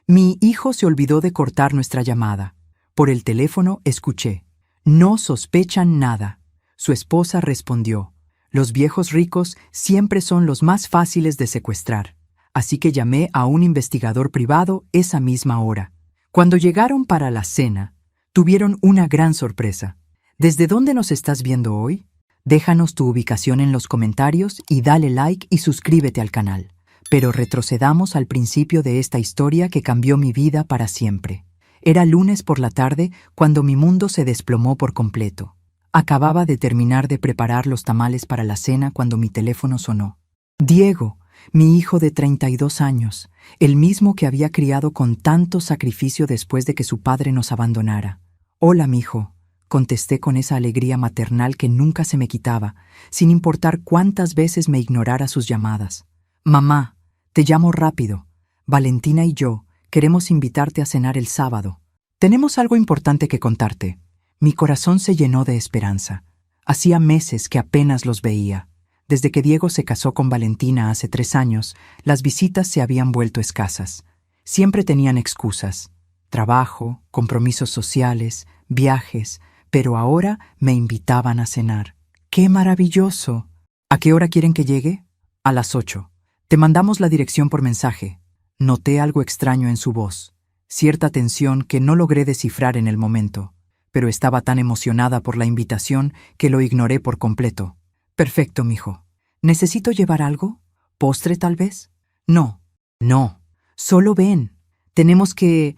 Mi hijo se olvidó de cortar nuestra llamada. Por el teléfono escuché: no sospechan nada. Su esposa respondió: los viejos ricos siempre son los más fáciles de secuestrar. Así que llamé a un investigador privado esa misma hora. Cuando llegaron para la cena, tuvieron una gran sorpresa. ¿Desde dónde nos estás viendo hoy? Déjanos tu ubicación en los comentarios y dale like y suscríbete al canal. Pero retrocedamos al principio de esta historia que cambió mi vida para siempre. Era lunes por la tarde cuando mi mundo se desplomó por completo. Acababa de terminar de preparar los tamales para la cena cuando mi teléfono sonó. Diego, mi hijo de 32 años, el mismo que había criado con tanto sacrificio después de que su padre nos abandonara. Hola, mijo, contesté con esa alegría maternal que nunca se me quitaba, sin importar cuántas veces me ignorara sus llamadas. Mamá, te llamo rápido. Valentina y yo queremos invitarte a cenar el sábado. Tenemos algo importante que contarte. Mi corazón se llenó de esperanza. Hacía meses que apenas los veía. Desde que Diego se casó con Valentina hace 3 años, las visitas se habían vuelto escasas. Siempre tenían excusas: trabajo, compromisos sociales, viajes, pero ahora me invitaban a cenar. ¡Qué maravilloso! ¿A qué hora quieren que llegue? A las 8. Te mandamos la dirección por mensaje. Noté algo extraño en su voz, cierta tensión que no logré descifrar en el momento, pero estaba tan emocionada por la invitación que lo ignoré por completo. Perfecto, mijo. ¿Necesito llevar algo? ¿Postre, tal vez? No. Solo ven. Tenemos que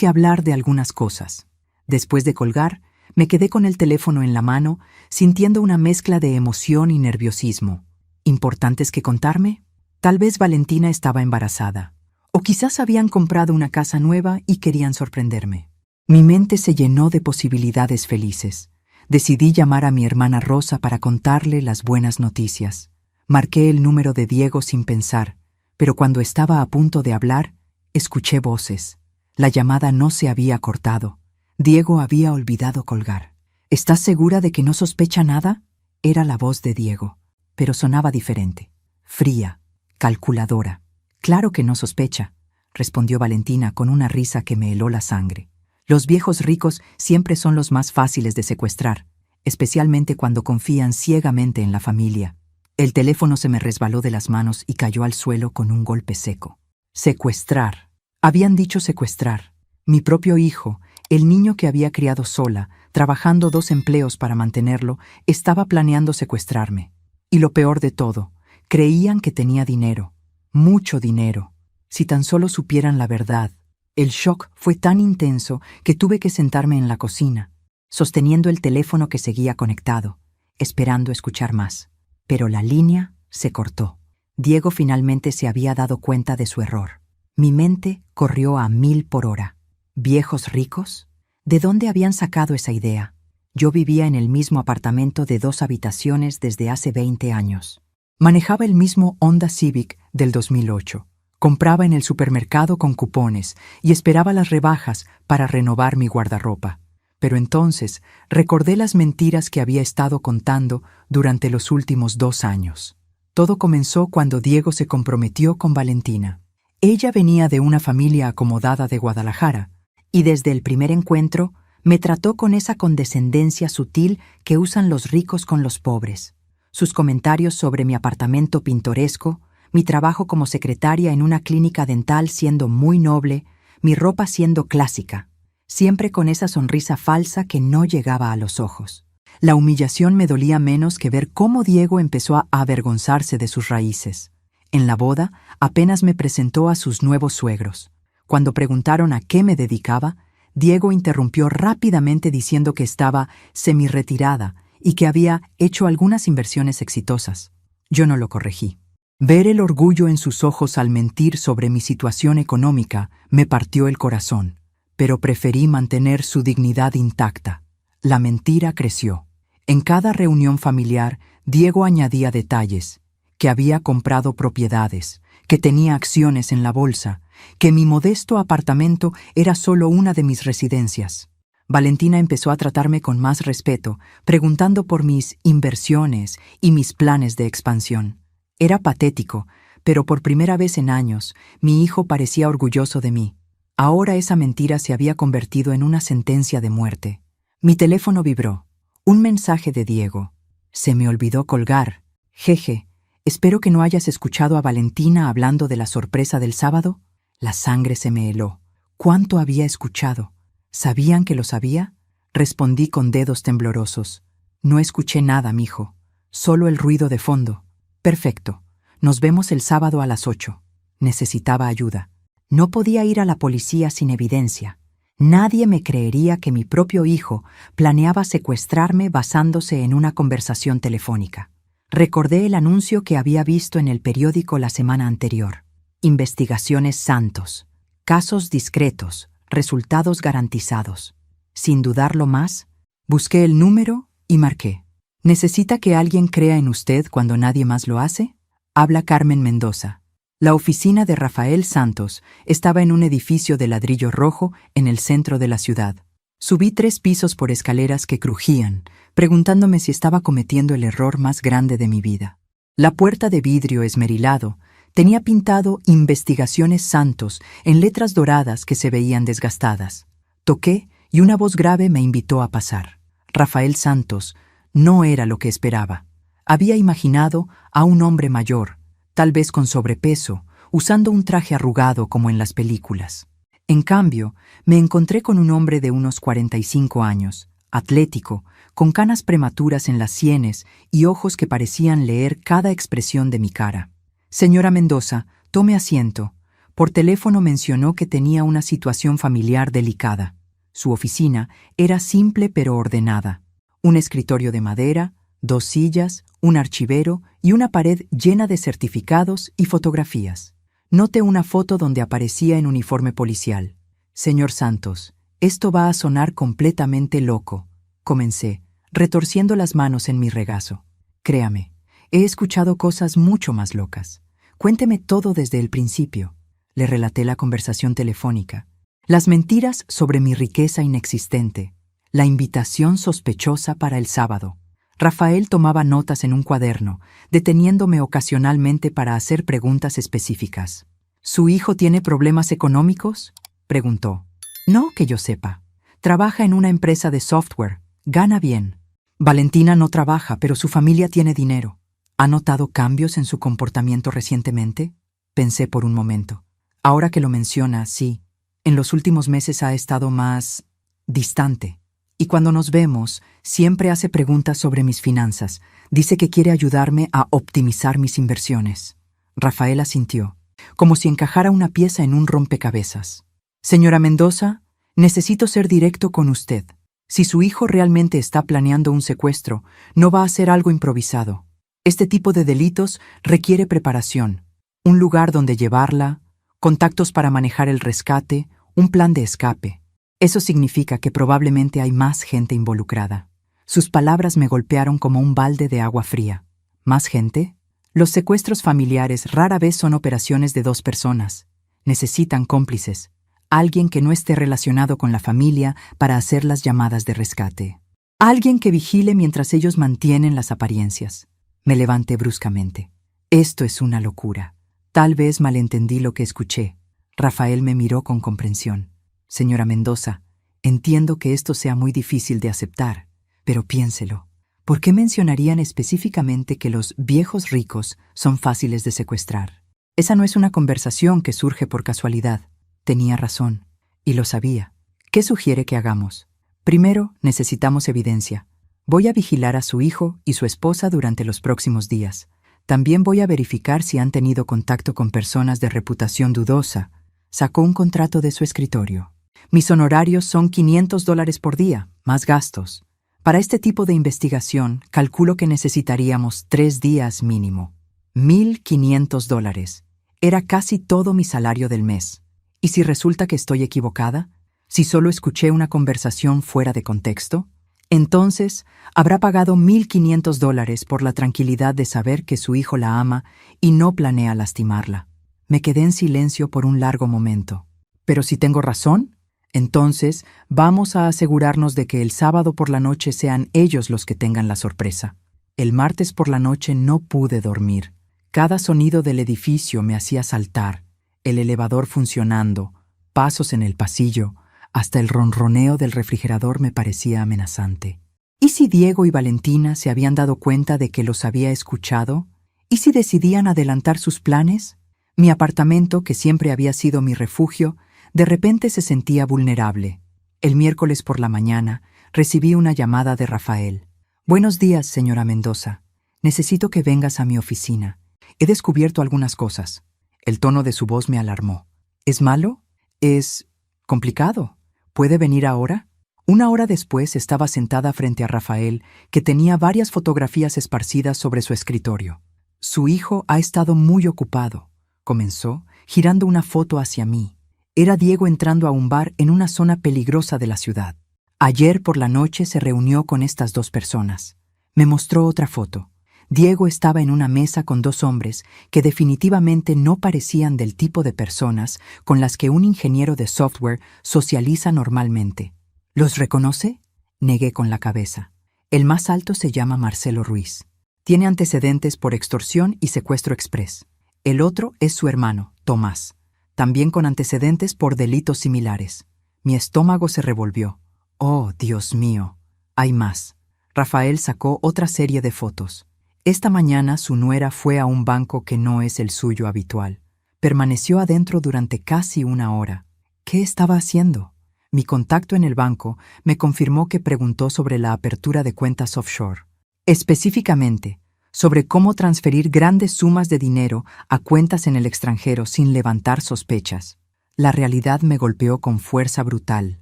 hablar de algunas cosas. Después de colgar, me quedé con el teléfono en la mano, sintiendo una mezcla de emoción y nerviosismo. ¿Importantes que contarme? Tal vez Valentina estaba embarazada. O quizás habían comprado una casa nueva y querían sorprenderme. Mi mente se llenó de posibilidades felices. Decidí llamar a mi hermana Rosa para contarle las buenas noticias. Marqué el número de Diego sin pensar, pero cuando estaba a punto de hablar, escuché voces. La llamada no se había cortado. Diego había olvidado colgar. ¿Estás segura de que no sospecha nada? Era la voz de Diego, pero sonaba diferente. Fría, calculadora. Claro que no sospecha, respondió Valentina con una risa que me heló la sangre. Los viejos ricos siempre son los más fáciles de secuestrar, especialmente cuando confían ciegamente en la familia. El teléfono se me resbaló de las manos y cayó al suelo con un golpe seco. Secuestrar. Habían dicho secuestrar. Mi propio hijo, el niño que había criado sola, trabajando 2 empleos para mantenerlo, estaba planeando secuestrarme. Y lo peor de todo, creían que tenía dinero. Mucho dinero. Si tan solo supieran la verdad. El shock fue tan intenso que tuve que sentarme en la cocina, sosteniendo el teléfono que seguía conectado, esperando escuchar más. Pero la línea se cortó. Diego finalmente se había dado cuenta de su error. Mi mente corrió a 1000 por hora. ¿Viejos ricos? ¿De dónde habían sacado esa idea? Yo vivía en el mismo apartamento de 2 habitaciones desde hace 20 años. Manejaba el mismo Honda Civic del 2008. Compraba en el supermercado con cupones y esperaba las rebajas para renovar mi guardarropa. Pero entonces recordé las mentiras que había estado contando durante los últimos 2 años. Todo comenzó cuando Diego se comprometió con Valentina. Ella venía de una familia acomodada de Guadalajara y desde el primer encuentro me trató con esa condescendencia sutil que usan los ricos con los pobres. Sus comentarios sobre mi apartamento pintoresco, mi trabajo como secretaria en una clínica dental siendo muy noble, mi ropa siendo clásica, siempre con esa sonrisa falsa que no llegaba a los ojos. La humillación me dolía menos que ver cómo Diego empezó a avergonzarse de sus raíces. En la boda, apenas me presentó a sus nuevos suegros. Cuando preguntaron a qué me dedicaba, Diego interrumpió rápidamente diciendo que estaba semi-retirada y que había hecho algunas inversiones exitosas. Yo no lo corregí. Ver el orgullo en sus ojos al mentir sobre mi situación económica me partió el corazón, pero preferí mantener su dignidad intacta. La mentira creció. En cada reunión familiar, Diego añadía detalles: que había comprado propiedades, que tenía acciones en la bolsa, que mi modesto apartamento era solo una de mis residencias. Valentina empezó a tratarme con más respeto, preguntando por mis inversiones y mis planes de expansión. Era patético, pero por primera vez en años, mi hijo parecía orgulloso de mí. Ahora esa mentira se había convertido en una sentencia de muerte. Mi teléfono vibró. Un mensaje de Diego. Se me olvidó colgar. Jeje, espero que no hayas escuchado a Valentina hablando de la sorpresa del sábado. La sangre se me heló. ¿Cuánto había escuchado? ¿Sabían que lo sabía? Respondí con dedos temblorosos. No escuché nada, mijo. Solo el ruido de fondo. Perfecto. Nos vemos el sábado a las 8. Necesitaba ayuda. No podía ir a la policía sin evidencia. Nadie me creería que mi propio hijo planeaba secuestrarme basándose en una conversación telefónica. Recordé el anuncio que había visto en el periódico la semana anterior. Investigaciones Santos. Casos discretos. Resultados garantizados. Sin dudarlo más, busqué el número y marqué. ¿Necesita que alguien crea en usted cuando nadie más lo hace? Habla Carmen Mendoza. La oficina de Rafael Santos estaba en un edificio de ladrillo rojo en el centro de la ciudad. Subí 3 pisos por escaleras que crujían, preguntándome si estaba cometiendo el error más grande de mi vida. La puerta de vidrio esmerilado tenía pintado Investigaciones Santos en letras doradas que se veían desgastadas. Toqué y una voz grave me invitó a pasar. Rafael Santos no era lo que esperaba. Había imaginado a un hombre mayor, tal vez con sobrepeso, usando un traje arrugado como en las películas. En cambio, me encontré con un hombre de unos 45 años, atlético, con canas prematuras en las sienes y ojos que parecían leer cada expresión de mi cara. Señora Mendoza, tome asiento. Por teléfono mencionó que tenía una situación familiar delicada. Su oficina era simple pero ordenada. Un escritorio de madera, 2 sillas, un archivero y una pared llena de certificados y fotografías. Noté una foto donde aparecía en uniforme policial. Señor Santos, esto va a sonar completamente loco, comencé, retorciendo las manos en mi regazo. Créame, he escuchado cosas mucho más locas. Cuénteme todo desde el principio. Le relaté la conversación telefónica. Las mentiras sobre mi riqueza inexistente. La invitación sospechosa para el sábado. Rafael tomaba notas en un cuaderno, deteniéndome ocasionalmente para hacer preguntas específicas. ¿Su hijo tiene problemas económicos?, preguntó. No, que yo sepa. Trabaja en una empresa de software. Gana bien. Valentina no trabaja, pero su familia tiene dinero. ¿Ha notado cambios en su comportamiento recientemente? Pensé por un momento. Ahora que lo menciona, sí. En los últimos meses ha estado más distante. Y cuando nos vemos, siempre hace preguntas sobre mis finanzas. Dice que quiere ayudarme a optimizar mis inversiones. Rafael asintió, como si encajara una pieza en un rompecabezas. Señora Mendoza, necesito ser directo con usted. Si su hijo realmente está planeando un secuestro, no va a ser algo improvisado. Este tipo de delitos requiere preparación, un lugar donde llevarla, contactos para manejar el rescate, un plan de escape. Eso significa que probablemente hay más gente involucrada. Sus palabras me golpearon como un balde de agua fría. ¿Más gente? Los secuestros familiares rara vez son operaciones de 2 personas. Necesitan cómplices, alguien que no esté relacionado con la familia para hacer las llamadas de rescate. Alguien que vigile mientras ellos mantienen las apariencias. Me levanté bruscamente. Esto es una locura. Tal vez malentendí lo que escuché. Rafael me miró con comprensión. Señora Mendoza, entiendo que esto sea muy difícil de aceptar, pero piénselo. ¿Por qué mencionarían específicamente que los viejos ricos son fáciles de secuestrar? Esa no es una conversación que surge por casualidad. Tenía razón, y lo sabía. ¿Qué sugiere que hagamos? Primero, necesitamos evidencia. Voy a vigilar a su hijo y su esposa durante los próximos días. También voy a verificar si han tenido contacto con personas de reputación dudosa. Sacó un contrato de su escritorio. Mis honorarios son $500 por día, más gastos. Para este tipo de investigación, calculo que necesitaríamos 3 días mínimo. $1,500. Era casi todo mi salario del mes. ¿Y si resulta que estoy equivocada? ¿Si solo escuché una conversación fuera de contexto? Entonces, habrá pagado $1,500 por la tranquilidad de saber que su hijo la ama y no planea lastimarla. Me quedé en silencio por un largo momento. ¿Pero si tengo razón? Entonces, vamos a asegurarnos de que el sábado por la noche sean ellos los que tengan la sorpresa. El martes por la noche no pude dormir. Cada sonido del edificio me hacía saltar, el elevador funcionando, pasos en el pasillo, hasta el ronroneo del refrigerador me parecía amenazante. ¿Y si Diego y Valentina se habían dado cuenta de que los había escuchado? ¿Y si decidían adelantar sus planes? Mi apartamento, que siempre había sido mi refugio, de repente se sentía vulnerable. El miércoles por la mañana recibí una llamada de Rafael. «Buenos días, señora Mendoza. Necesito que vengas a mi oficina. He descubierto algunas cosas». El tono de su voz me alarmó. «¿Es malo? ¿Es complicado? ¿Puede venir ahora?» Una hora después estaba sentada frente a Rafael, que tenía varias fotografías esparcidas sobre su escritorio. «Su hijo ha estado muy ocupado», comenzó, girando una foto hacia mí. Era Diego entrando a un bar en una zona peligrosa de la ciudad. Ayer por la noche se reunió con estas dos personas. Me mostró otra foto. Diego estaba en una mesa con dos hombres que definitivamente no parecían del tipo de personas con las que un ingeniero de software socializa normalmente. ¿Los reconoce?, negué con la cabeza. El más alto se llama Marcelo Ruiz. Tiene antecedentes por extorsión y secuestro express. El otro es su hermano, Tomás, también con antecedentes por delitos similares. Mi estómago se revolvió. Oh, Dios mío, hay más. Rafael sacó otra serie de fotos. Esta mañana su nuera fue a un banco que no es el suyo habitual. Permaneció adentro durante casi una hora. ¿Qué estaba haciendo? Mi contacto en el banco me confirmó que preguntó sobre la apertura de cuentas offshore. Específicamente, sobre cómo transferir grandes sumas de dinero a cuentas en el extranjero sin levantar sospechas. La realidad me golpeó con fuerza brutal.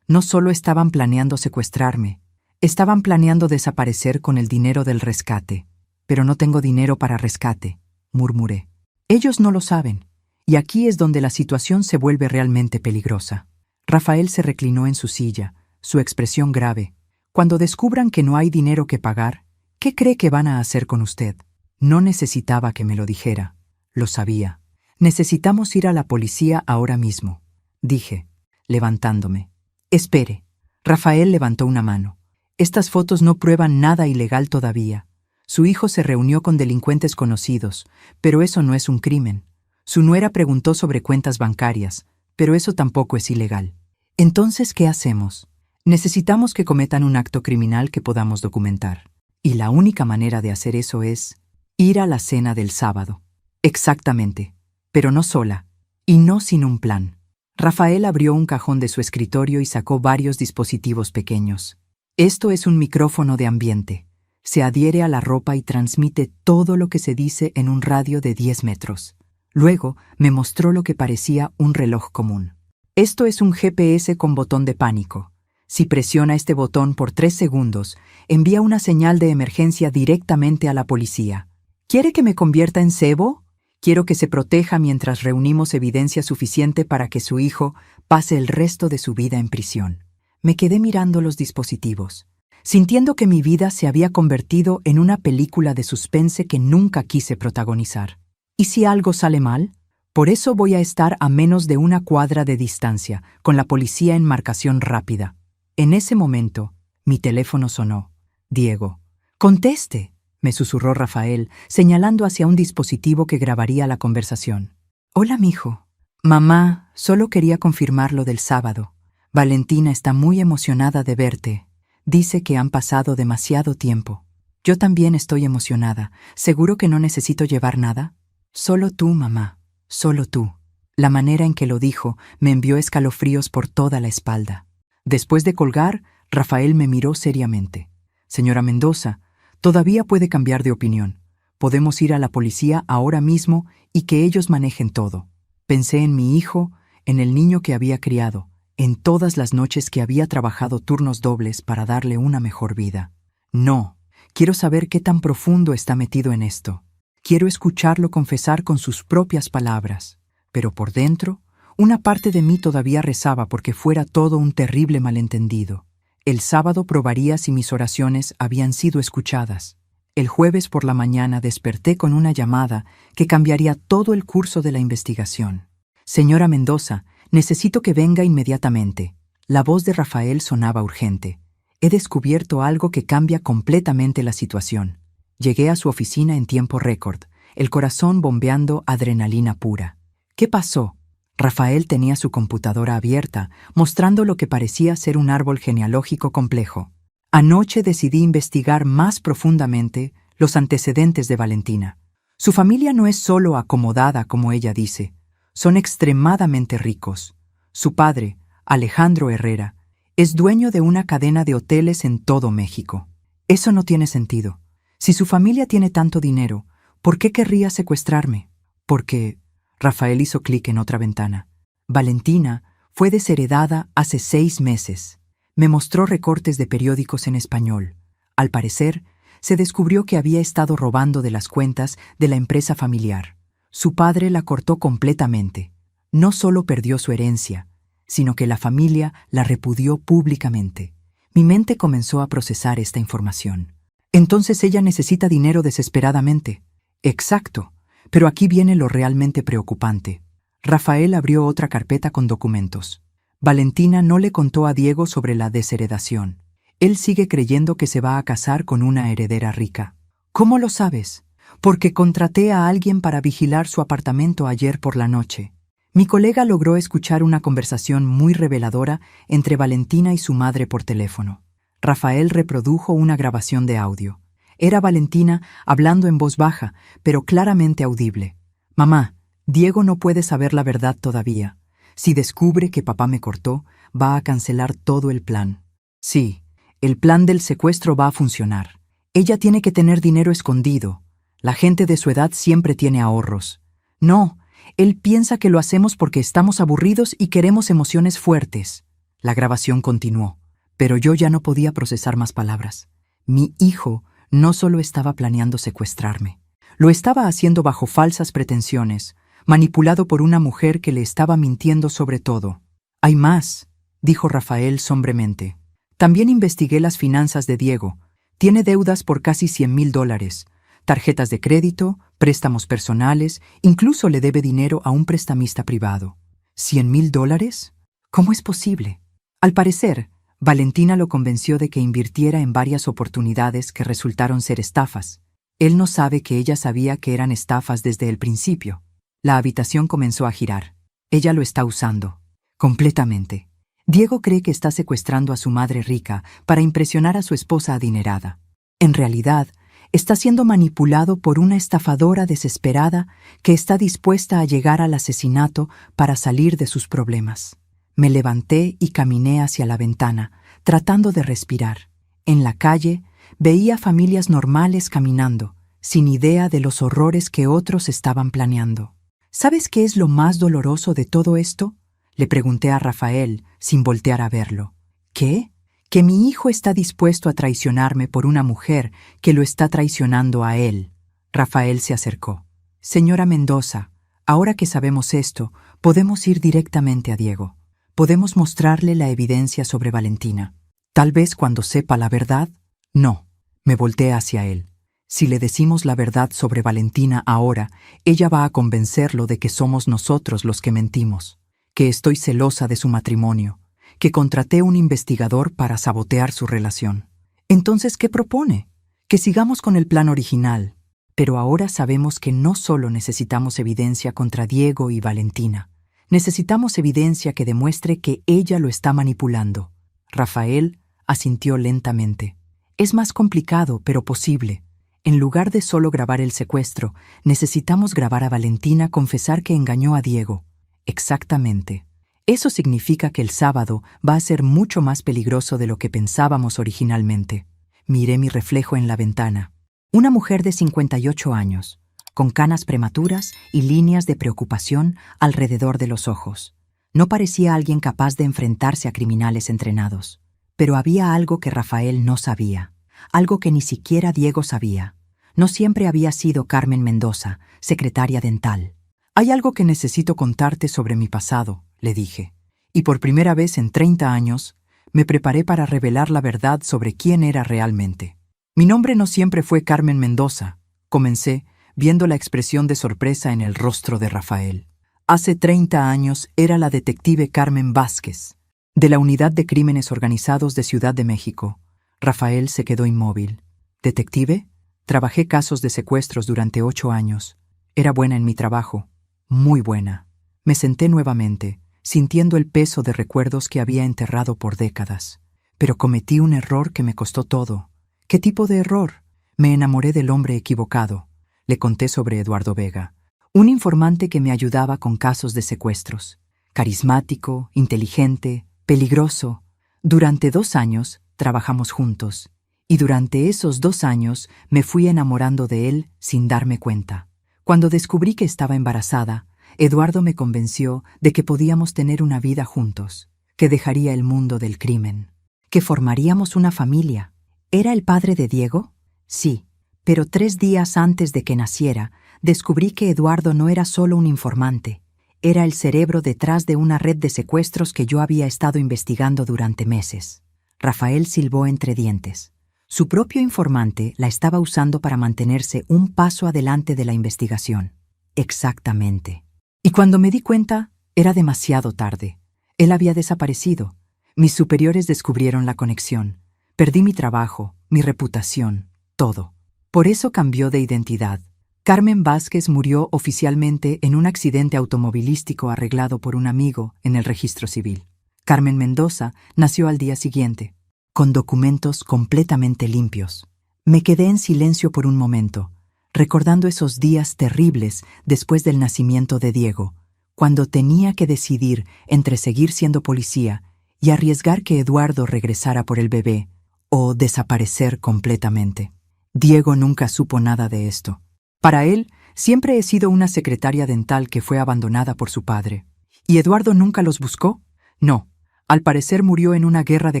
No solo estaban planeando secuestrarme, estaban planeando desaparecer con el dinero del rescate. «Pero no tengo dinero para rescate», murmuré. «Ellos no lo saben, y aquí es donde la situación se vuelve realmente peligrosa». Rafael se reclinó en su silla, su expresión grave. «Cuando descubran que no hay dinero que pagar, ¿qué cree que van a hacer con usted?» No necesitaba que me lo dijera. Lo sabía. «Necesitamos ir a la policía ahora mismo», dije, levantándome. «Espere». Rafael levantó una mano. «Estas fotos no prueban nada ilegal todavía. Su hijo se reunió con delincuentes conocidos, pero eso no es un crimen. Su nuera preguntó sobre cuentas bancarias, pero eso tampoco es ilegal. Entonces, ¿qué hacemos? Necesitamos que cometan un acto criminal que podamos documentar. Y la única manera de hacer eso es ir a la cena del sábado». «Exactamente, pero no sola, y no sin un plan». Rafael abrió un cajón de su escritorio y sacó varios dispositivos pequeños. «Esto es un micrófono de ambiente. Se adhiere a la ropa y transmite todo lo que se dice en un radio de 10 metros. Luego me mostró lo que parecía un reloj común. Esto es un GPS con botón de pánico. Si presiona este botón por 3 segundos, envía una señal de emergencia directamente a la policía. ¿Quiere que me convierta en cebo? Quiero que se proteja mientras reunimos evidencia suficiente para que su hijo pase el resto de su vida en prisión». Me quedé mirando los dispositivos, sintiendo que mi vida se había convertido en una película de suspense que nunca quise protagonizar. ¿Y si algo sale mal? Por eso voy a estar a menos de 1 cuadra de distancia, con la policía en marcación rápida. En ese momento, mi teléfono sonó. «Diego». «Conteste», me susurró Rafael, señalando hacia un dispositivo que grabaría la conversación. «Hola, mijo». «Mamá, solo quería confirmar lo del sábado. Valentina está muy emocionada de verte. Dice que han pasado demasiado tiempo». «Yo también estoy emocionada. ¿Seguro que no necesito llevar nada?» «Solo tú, mamá. Solo tú». La manera en que lo dijo me envió escalofríos por toda la espalda. Después de colgar, Rafael me miró seriamente. «Señora Mendoza, todavía puede cambiar de opinión. Podemos ir a la policía ahora mismo y que ellos manejen todo». Pensé en mi hijo, en el niño que había criado, en todas las noches que había trabajado turnos dobles para darle una mejor vida. No, quiero saber qué tan profundo está metido en esto. Quiero escucharlo confesar con sus propias palabras. Pero por dentro, una parte de mí todavía rezaba porque fuera todo un terrible malentendido. El sábado probaría si mis oraciones habían sido escuchadas. El jueves por la mañana desperté con una llamada que cambiaría todo el curso de la investigación. «Señora Mendoza, necesito que venga inmediatamente». La voz de Rafael sonaba urgente. «He descubierto algo que cambia completamente la situación». Llegué a su oficina en tiempo récord. el corazón bombeando adrenalina pura. ¿Qué pasó? Rafael tenía su computadora abierta, mostrando lo que parecía ser un árbol genealógico complejo. Anoche decidí investigar más profundamente los antecedentes de Valentina. Su familia no es solo acomodada, como ella dice, son extremadamente ricos. Su padre, Alejandro Herrera, es dueño de una cadena de hoteles en todo México. Eso no tiene sentido. Si su familia tiene tanto dinero, ¿por qué querría secuestrarme? Porque... Rafael hizo clic en otra ventana. Valentina fue desheredada hace 6 meses. Me mostró recortes de periódicos en español. Al parecer, se descubrió que había estado robando de las cuentas de la empresa familiar. Su padre la cortó completamente. No solo perdió su herencia, sino que la familia la repudió públicamente. Mi mente comenzó a procesar esta información. Entonces ella necesita dinero desesperadamente. Exacto. Pero aquí viene lo realmente preocupante. Rafael abrió otra carpeta con documentos. Valentina no le contó a Diego sobre la desheredación. Él sigue creyendo que se va a casar con una heredera rica. ¿Cómo lo sabes? Porque contraté a alguien para vigilar su apartamento ayer por la noche. Mi colega logró escuchar una conversación muy reveladora entre Valentina y su madre por teléfono. Rafael reprodujo una grabación de audio. Era Valentina hablando en voz baja, pero claramente audible. «Mamá, Diego no puede saber la verdad todavía. Si descubre que papá me cortó, va a cancelar todo el plan. Sí, el plan del secuestro va a funcionar. Ella tiene que tener dinero escondido. La gente de su edad siempre tiene ahorros. No, él piensa que lo hacemos porque estamos aburridos y queremos emociones fuertes». La grabación continuó, pero yo ya no podía procesar más palabras. Mi hijo no solo estaba planeando secuestrarme, lo estaba haciendo bajo falsas pretensiones, manipulado por una mujer que le estaba mintiendo sobre todo. «Hay más», dijo Rafael sombremente. «También investigué las finanzas de Diego. Tiene deudas por casi $100,000, tarjetas de crédito, préstamos personales, incluso le debe dinero a un prestamista privado». ¿$100,000? ¿Cómo es posible? Al parecer, Valentina lo convenció de que invirtiera en varias oportunidades que resultaron ser estafas. Él no sabe que ella sabía que eran estafas desde el principio. La habitación comenzó a girar. Ella lo está usando. Completamente. Diego cree que está secuestrando a su madre rica para impresionar a su esposa adinerada. En realidad, está siendo manipulado por una estafadora desesperada que está dispuesta a llegar al asesinato para salir de sus problemas. Me levanté y caminé hacia la ventana, tratando de respirar. En la calle, veía familias normales caminando, sin idea de los horrores que otros estaban planeando. ¿Sabes qué es lo más doloroso de todo esto? Le pregunté a Rafael, sin voltear a verlo. ¿Qué? Que mi hijo está dispuesto a traicionarme por una mujer que lo está traicionando a él. Rafael se acercó. Señora Mendoza, ahora que sabemos esto, podemos ir directamente a Diego. Podemos mostrarle la evidencia sobre Valentina. Tal vez cuando sepa la verdad. No, me volteé hacia él. Si le decimos la verdad sobre Valentina ahora, ella va a convencerlo de que somos nosotros los que mentimos, que estoy celosa de su matrimonio, que contraté un investigador para sabotear su relación. Entonces, ¿qué propone? Que sigamos con el plan original. Pero ahora sabemos que no solo necesitamos evidencia contra Diego y Valentina. Necesitamos evidencia que demuestre que ella lo está manipulando. Rafael asintió lentamente. Es más complicado, pero posible. En lugar de solo grabar el secuestro, necesitamos grabar a Valentina confesar que engañó a Diego. Exactamente. Eso significa que el sábado va a ser mucho más peligroso de lo que pensábamos originalmente. Miré mi reflejo en la ventana. Una mujer de 58 años. Con canas prematuras y líneas de preocupación alrededor de los ojos. No parecía alguien capaz de enfrentarse a criminales entrenados. Pero había algo que Rafael no sabía, algo que ni siquiera Diego sabía. No siempre había sido Carmen Mendoza, secretaria dental. «Hay algo que necesito contarte sobre mi pasado», le dije. Y por primera vez en 30 años, me preparé para revelar la verdad sobre quién era realmente. «Mi nombre no siempre fue Carmen Mendoza», comencé, viendo la expresión de sorpresa en el rostro de Rafael. Hace 30 años era la detective Carmen Vázquez, de la Unidad de Crímenes Organizados de Ciudad de México. Rafael se quedó inmóvil. ¿Detective? Trabajé casos de secuestros durante 8 años. Era buena en mi trabajo, muy buena. Me senté nuevamente, sintiendo el peso de recuerdos que había enterrado por décadas. Pero cometí un error que me costó todo. ¿Qué tipo de error? Me enamoré del hombre equivocado. Le conté sobre Eduardo Vega, un informante que me ayudaba con casos de secuestros. Carismático, inteligente, peligroso. Durante 2 años trabajamos juntos, y durante esos 2 años me fui enamorando de él sin darme cuenta. Cuando descubrí que estaba embarazada, Eduardo me convenció de que podíamos tener una vida juntos, que dejaría el mundo del crimen, que formaríamos una familia. ¿Era el padre de Diego? Sí, pero 3 días antes de que naciera, descubrí que Eduardo no era solo un informante, era el cerebro detrás de una red de secuestros que yo había estado investigando durante meses. Rafael silbó entre dientes. Su propio informante la estaba usando para mantenerse un paso adelante de la investigación. Exactamente. Y cuando me di cuenta, era demasiado tarde. Él había desaparecido. Mis superiores descubrieron la conexión. Perdí mi trabajo, mi reputación, todo. Por eso cambió de identidad. Carmen Vázquez murió oficialmente en un accidente automovilístico arreglado por un amigo en el registro civil. Carmen Mendoza nació al día siguiente, con documentos completamente limpios. Me quedé en silencio por un momento, recordando esos días terribles después del nacimiento de Diego, cuando tenía que decidir entre seguir siendo policía y arriesgar que Eduardo regresara por el bebé o desaparecer completamente. Diego nunca supo nada de esto. Para él, siempre he sido una secretaria dental que fue abandonada por su padre. ¿Y Eduardo nunca los buscó? No. Al parecer murió en una guerra de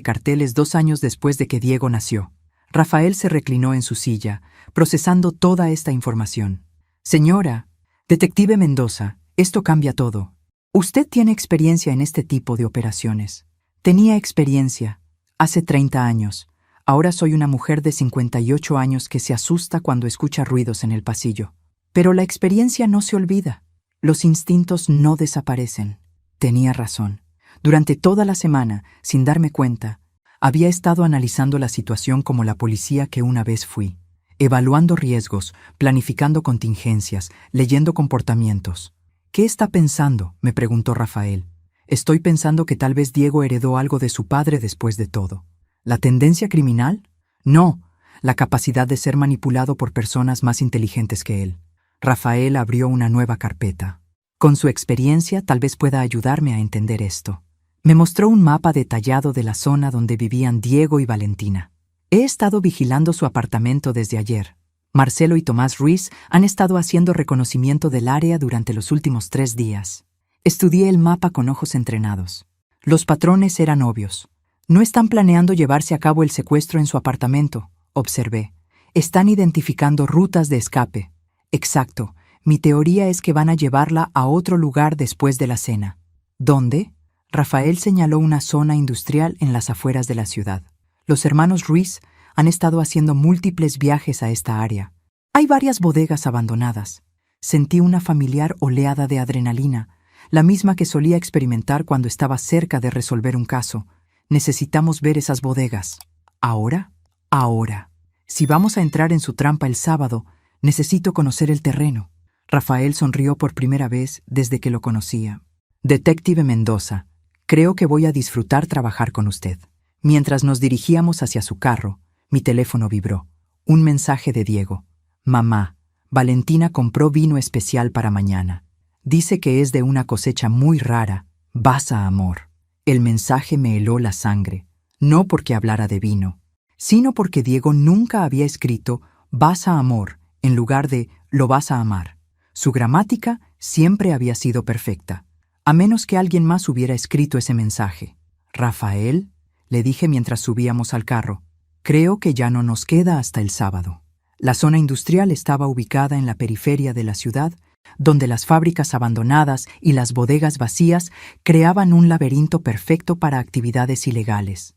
carteles 2 años después de que Diego nació. Rafael se reclinó en su silla, procesando toda esta información. Señora, detective Mendoza, esto cambia todo. Usted tiene experiencia en este tipo de operaciones. Tenía experiencia, hace 30 años. Ahora soy una mujer de 58 años que se asusta cuando escucha ruidos en el pasillo. Pero la experiencia no se olvida. Los instintos no desaparecen. Tenía razón. Durante toda la semana, sin darme cuenta, había estado analizando la situación como la policía que una vez fui, evaluando riesgos, planificando contingencias, leyendo comportamientos. ¿Qué está pensando?, me preguntó Rafael. Estoy pensando que tal vez Diego heredó algo de su padre después de todo. ¿La tendencia criminal? No, la capacidad de ser manipulado por personas más inteligentes que él. Rafael abrió una nueva carpeta. Con su experiencia tal vez pueda ayudarme a entender esto. Me mostró un mapa detallado de la zona donde vivían Diego y Valentina. He estado vigilando su apartamento desde ayer. Marcelo y Tomás Ruiz han estado haciendo reconocimiento del área durante los últimos 3 días. Estudié el mapa con ojos entrenados. Los patrones eran obvios. No están planeando llevarse a cabo el secuestro en su apartamento, observé. Están identificando rutas de escape. Exacto. Mi teoría es que van a llevarla a otro lugar después de la cena. ¿Dónde? Rafael señaló una zona industrial en las afueras de la ciudad. Los hermanos Ruiz han estado haciendo múltiples viajes a esta área. Hay varias bodegas abandonadas. Sentí una familiar oleada de adrenalina, la misma que solía experimentar cuando estaba cerca de resolver un caso. Necesitamos ver esas bodegas. ¿Ahora? Ahora. Si vamos a entrar en su trampa el sábado, necesito conocer el terreno. Rafael sonrió por primera vez desde que lo conocía. Detective Mendoza, creo que voy a disfrutar trabajar con usted. Mientras nos dirigíamos hacia su carro, mi teléfono vibró. Un mensaje de Diego. Mamá, Valentina compró vino especial para mañana. Dice que es de una cosecha muy rara. Vas a amor. El mensaje me heló la sangre, no porque hablara de vino, sino porque Diego nunca había escrito vas a amor en lugar de lo vas a amar. Su gramática siempre había sido perfecta, a menos que alguien más hubiera escrito ese mensaje. Rafael, le dije mientras subíamos al carro, creo que ya no nos queda hasta el sábado. La zona industrial estaba ubicada en la periferia de la ciudad, donde las fábricas abandonadas y las bodegas vacías creaban un laberinto perfecto para actividades ilegales.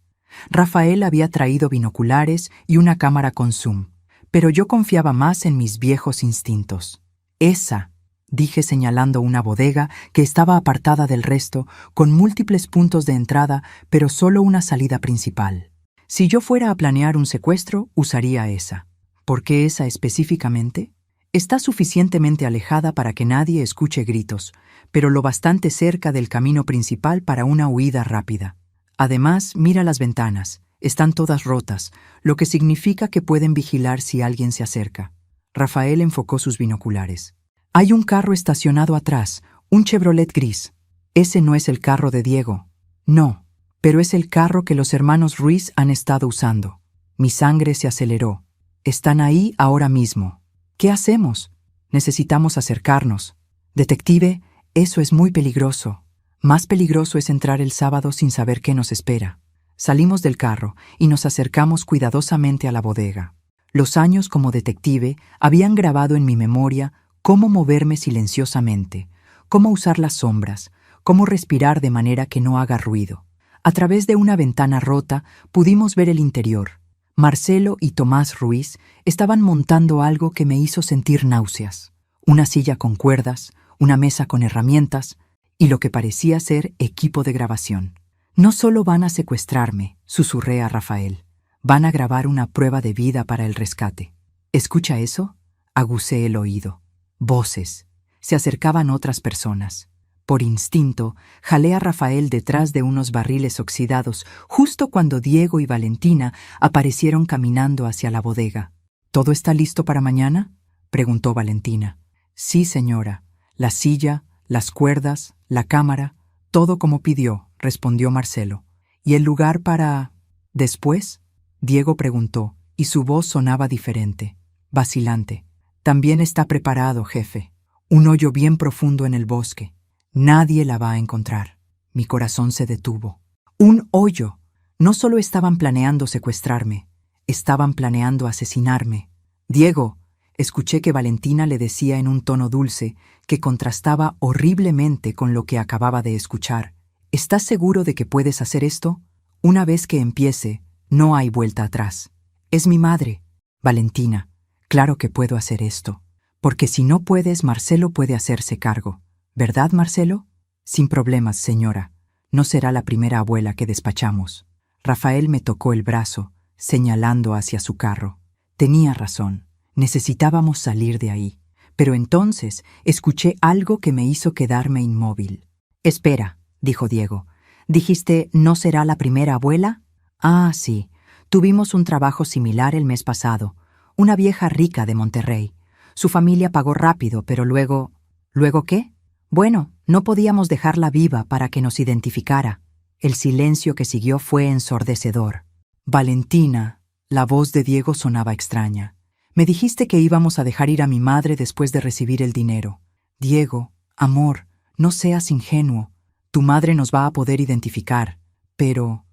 Rafael había traído binoculares y una cámara con zoom, pero yo confiaba más en mis viejos instintos. Esa, dije señalando una bodega que estaba apartada del resto, con múltiples puntos de entrada, pero solo una salida principal. Si yo fuera a planear un secuestro, usaría esa. ¿Por qué esa específicamente? Está suficientemente alejada para que nadie escuche gritos, pero lo bastante cerca del camino principal para una huida rápida. Además, mira las ventanas. Están todas rotas, lo que significa que pueden vigilar si alguien se acerca. Rafael enfocó sus binoculares. Hay un carro estacionado atrás, un Chevrolet gris. Ese no es el carro de Diego. No, pero es el carro que los hermanos Ruiz han estado usando. Mi sangre se aceleró. Están ahí ahora mismo. ¿Qué hacemos? Necesitamos acercarnos. Detective, eso es muy peligroso. Más peligroso es entrar el sábado sin saber qué nos espera. Salimos del carro y nos acercamos cuidadosamente a la bodega. Los años como detective habían grabado en mi memoria cómo moverme silenciosamente, cómo usar las sombras, cómo respirar de manera que no haga ruido. A través de una ventana rota pudimos ver el interior. Marcelo y Tomás Ruiz estaban montando algo que me hizo sentir náuseas. Una silla con cuerdas, una mesa con herramientas y lo que parecía ser equipo de grabación. No solo van a secuestrarme, susurré a Rafael. Van a grabar una prueba de vida para el rescate. ¿Escucha eso? Agucé el oído. Voces. Se acercaban otras personas. Por instinto, jalé a Rafael detrás de unos barriles oxidados justo cuando Diego y Valentina aparecieron caminando hacia la bodega. ¿Todo está listo para mañana?, preguntó Valentina. Sí, señora. La silla, las cuerdas, la cámara, todo como pidió, respondió Marcelo. ¿Y el lugar para... después?, Diego preguntó, y su voz sonaba diferente, vacilante. También está preparado, jefe. Un hoyo bien profundo en el bosque. Nadie la va a encontrar. Mi corazón se detuvo. ¡Un hoyo! No solo estaban planeando secuestrarme, estaban planeando asesinarme. Diego, escuché que Valentina le decía en un tono dulce que contrastaba horriblemente con lo que acababa de escuchar. ¿Estás seguro de que puedes hacer esto? Una vez que empiece, no hay vuelta atrás. Es mi madre. Valentina, claro que puedo hacer esto. Porque si no puedes, Marcelo puede hacerse cargo. ¿Verdad, Marcelo? Sin problemas, señora. No será la primera abuela que despachamos. Rafael me tocó el brazo, señalando hacia su carro. Tenía razón. Necesitábamos salir de ahí. Pero entonces escuché algo que me hizo quedarme inmóvil. Espera, dijo Diego. ¿Dijiste no será la primera abuela? Ah, sí. Tuvimos un trabajo similar el mes pasado. Una vieja rica de Monterrey. Su familia pagó rápido, pero luego... ¿Luego qué? Bueno, no podíamos dejarla viva para que nos identificara. El silencio que siguió fue ensordecedor. Valentina, la voz de Diego sonaba extraña. Me dijiste que íbamos a dejar ir a mi madre después de recibir el dinero. Diego, amor, no seas ingenuo. Tu madre nos va a poder identificar. Pero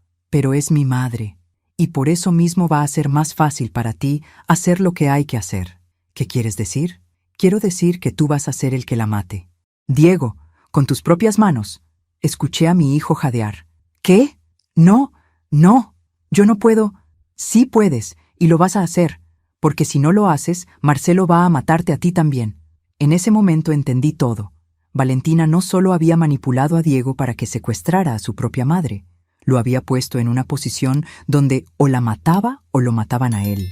es mi madre. Y por eso mismo va a ser más fácil para ti hacer lo que hay que hacer. ¿Qué quieres decir? Quiero decir que tú vas a ser el que la mate. Diego, con tus propias manos. Escuché a mi hijo jadear. ¿Qué? No, no, yo no puedo. Sí puedes, y lo vas a hacer, porque si no lo haces, Marcelo va a matarte a ti también. En ese momento entendí todo. Valentina no solo había manipulado a Diego para que secuestrara a su propia madre, lo había puesto en una posición donde o la mataba o lo mataban a él.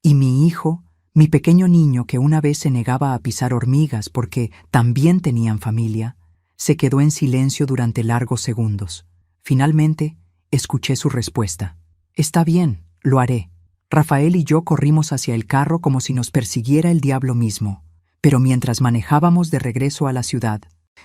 Y mi hijo, mi pequeño niño que una vez se negaba a pisar hormigas porque también tenían familia, se quedó en silencio durante largos segundos. Finalmente, escuché su respuesta. Está bien, lo haré. Rafael y yo corrimos hacia el carro como si nos persiguiera el diablo mismo. Pero mientras manejábamos de regreso a la ciudad,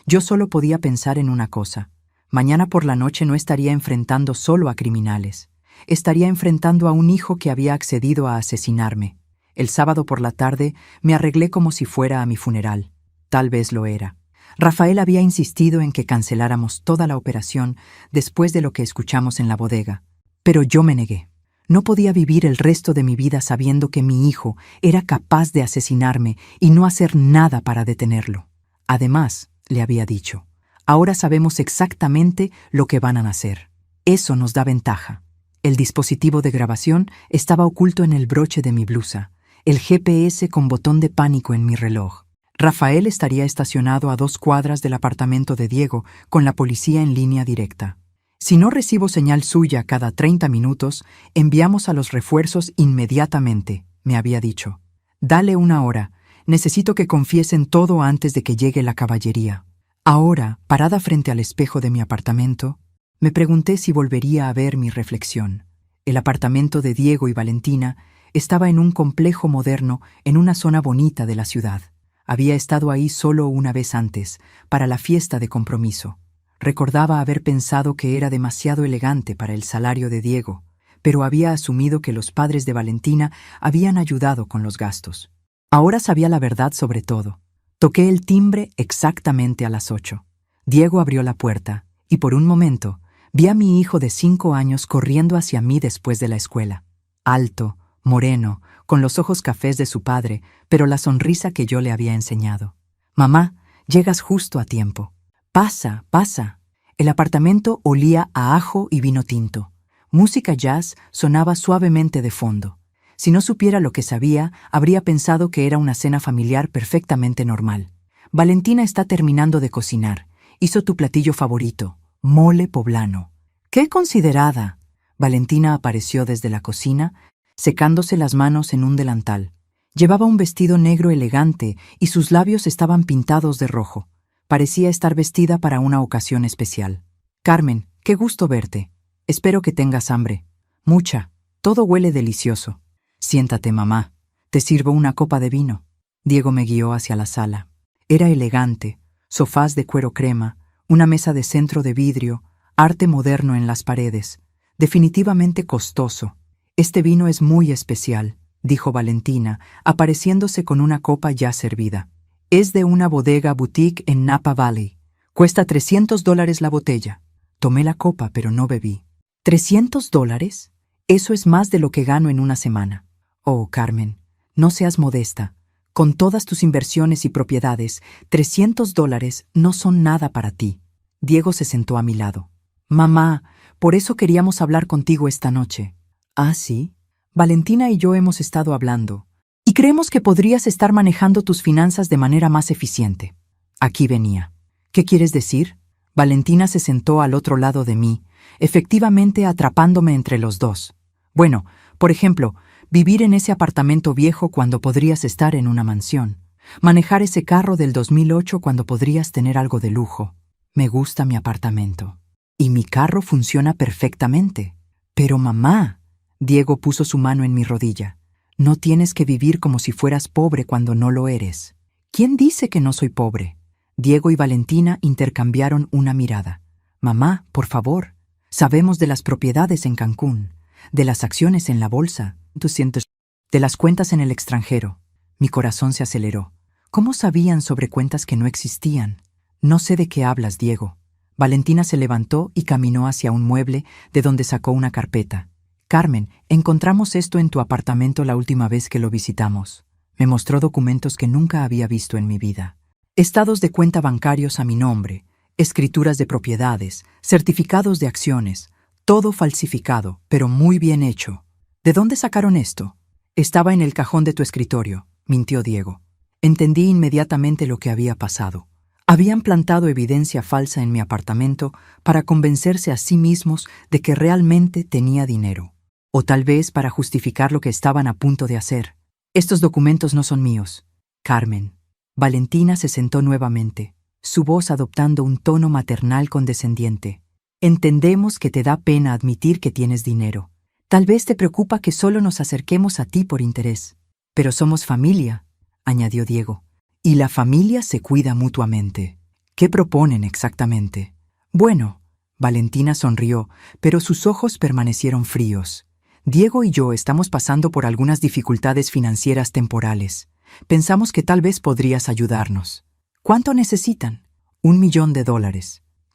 yo solo podía pensar en una cosa. Mañana por la noche no estaría enfrentando solo a criminales. Estaría enfrentando a un hijo que había accedido a asesinarme. El sábado por la tarde me arreglé como si fuera a mi funeral. Tal vez lo era. Rafael había insistido en que canceláramos toda la operación después de lo que escuchamos en la bodega. Pero yo me negué. No podía vivir el resto de mi vida sabiendo que mi hijo era capaz de asesinarme y no hacer nada para detenerlo. Además, le había dicho, ahora sabemos exactamente lo que van a hacer. Eso nos da ventaja. El dispositivo de grabación estaba oculto en el broche de mi blusa. El GPS con botón de pánico en mi reloj. Rafael estaría estacionado a 2 cuadras del apartamento de Diego, con la policía en línea directa. Si no recibo señal suya cada 30 minutos, enviamos a los refuerzos inmediatamente, me había dicho. Dale 1 hora. Necesito que confiesen todo antes de que llegue la caballería. Ahora, parada frente al espejo de mi apartamento, me pregunté si volvería a ver mi reflexión. El apartamento de Diego y Valentina estaba en un complejo moderno en una zona bonita de la ciudad. Había estado ahí solo una vez antes, para la fiesta de compromiso. Recordaba haber pensado que era demasiado elegante para el salario de Diego, pero había asumido que los padres de Valentina habían ayudado con los gastos. Ahora sabía la verdad sobre todo. Toqué el timbre exactamente a las 8. Diego abrió la puerta, y por un momento vi a mi hijo de 5 años corriendo hacia mí después de la escuela. Alto, moreno, con los ojos cafés de su padre, pero la sonrisa que yo le había enseñado. «Mamá, llegas justo a tiempo. Pasa, pasa». El apartamento olía a ajo y vino tinto. Música jazz sonaba suavemente de fondo. Si no supiera lo que sabía, habría pensado que era una cena familiar perfectamente normal. «Valentina está terminando de cocinar. Hizo tu platillo favorito, mole poblano». «¡Qué considerada!». Valentina apareció desde la cocina, secándose las manos en un delantal. Llevaba un vestido negro elegante y sus labios estaban pintados de rojo. Parecía estar vestida para una ocasión especial. «Carmen, qué gusto verte. Espero que tengas hambre. Mucha. Todo huele delicioso». «Siéntate, mamá. Te sirvo una copa de vino». Diego me guió hacia la sala. Era elegante, sofás de cuero crema, una mesa de centro de vidrio, arte moderno en las paredes. Definitivamente costoso. «Este vino es muy especial», dijo Valentina, apareciéndose con una copa ya servida. «Es de una bodega boutique en Napa Valley. Cuesta $300 la botella». Tomé la copa, pero no bebí. ¿$300? Eso es más de lo que gano en una semana. Oh, Carmen, no seas modesta. Con todas tus inversiones y propiedades, $300 no son nada para ti. Diego se sentó a mi lado. «Mamá, por eso queríamos hablar contigo esta noche». «¿Ah, sí?» «Valentina y yo hemos estado hablando, y creemos que podrías estar manejando tus finanzas de manera más eficiente». Aquí venía. «¿Qué quieres decir?». Valentina se sentó al otro lado de mí, efectivamente atrapándome entre los dos. «Bueno, por ejemplo, vivir en ese apartamento viejo cuando podrías estar en una mansión. Manejar ese carro del 2008 cuando podrías tener algo de lujo. Me gusta mi apartamento. Y mi carro funciona perfectamente. Pero mamá», Diego puso su mano en mi rodilla, «no tienes que vivir como si fueras pobre cuando no lo eres». «¿Quién dice que no soy pobre?». Diego y Valentina intercambiaron una mirada. «Mamá, por favor. Sabemos de las propiedades en Cancún, de las acciones en la bolsa, de las cuentas en el extranjero». Mi corazón se aceleró. ¿Cómo sabían sobre cuentas que no existían? «No sé de qué hablas, Diego». Valentina se levantó y caminó hacia un mueble de donde sacó una carpeta. «Carmen, encontramos esto en tu apartamento la última vez que lo visitamos». Me mostró documentos que nunca había visto en mi vida. Estados de cuenta bancarios a mi nombre, escrituras de propiedades, certificados de acciones, todo falsificado, pero muy bien hecho. «¿De dónde sacaron esto?». «Estaba en el cajón de tu escritorio», mintió Diego. Entendí inmediatamente lo que había pasado. Habían plantado evidencia falsa en mi apartamento para convencerse a sí mismos de que realmente tenía dinero. O tal vez para justificar lo que estaban a punto de hacer. «Estos documentos no son míos, Carmen». Valentina se sentó nuevamente, su voz adoptando un tono maternal condescendiente. «Entendemos que te da pena admitir que tienes dinero. Tal vez te preocupa que solo nos acerquemos a ti por interés. Pero somos familia», añadió Diego. «Y la familia se cuida mutuamente». «¿Qué proponen exactamente?». «Bueno», Valentina sonrió, pero sus ojos permanecieron fríos. «Diego y yo estamos pasando por algunas dificultades financieras temporales. Pensamos que tal vez podrías ayudarnos». «¿Cuánto necesitan?». $1 millón.